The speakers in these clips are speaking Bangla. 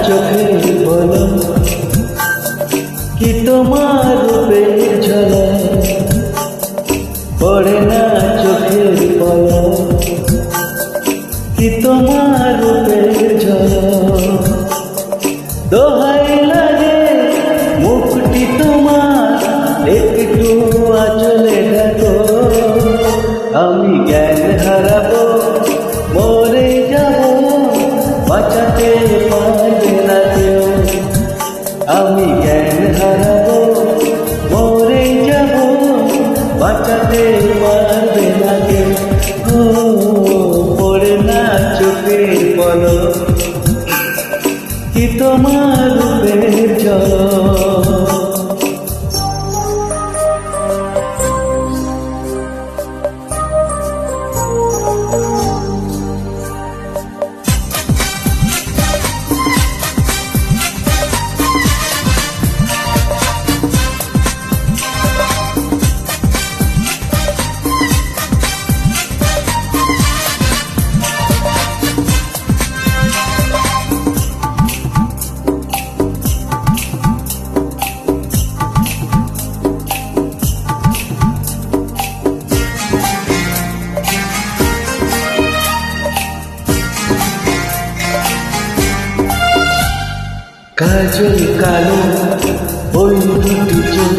চোখের পলক, কি তোমার রূপের ঝলক, পড়ে না চোখের পলক, কি তোমার রূপের ঝলক। দোহাই লাগে মুখটি তোমার, একটু আঁচলে ঢাকো, আমি জ্ঞান হারাবো, মরে যাবো, বাঁচাতে পারবে না কেউ। আমি জ্ঞান হারাবো, মরে যাবো, বাঁচাতে পারবে না কেউ। ও পড়ে না চোখের পলক, কি তোমার রূপের ঝলক। কাজল কালো ওই দুটি চোখ,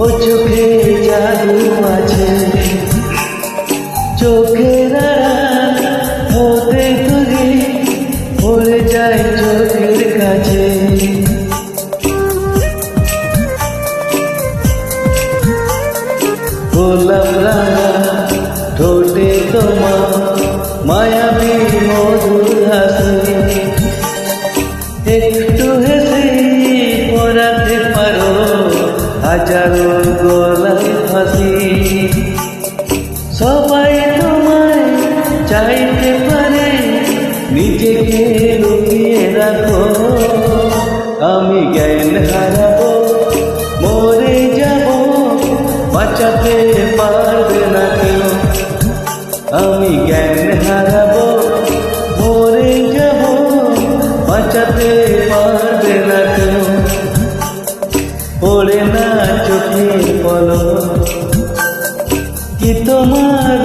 ও চোখে জাদু আছে, চোখের হতে তুলে পড়ে যায় চোখের কাছে। গোলাপ রাঙা ঠোঁটে তোমার মায়াবী মধুর হাসি, একটু হেসে পড়াতে পারো হাজারো গলায় ফাঁসি। সবাই তোমায় চাইতে পারে, নিজেকে লুকিয়ে রাখো, আমি জ্ঞান হারাবো, মরে যাবো, বাঁচাতে পারবে না কেউ। আমি জ্ঞান হারাবো, মরে যাবো, বাঁচাতে পারবে না কেউ। পড়ে না চোখের পলক, কি তোমার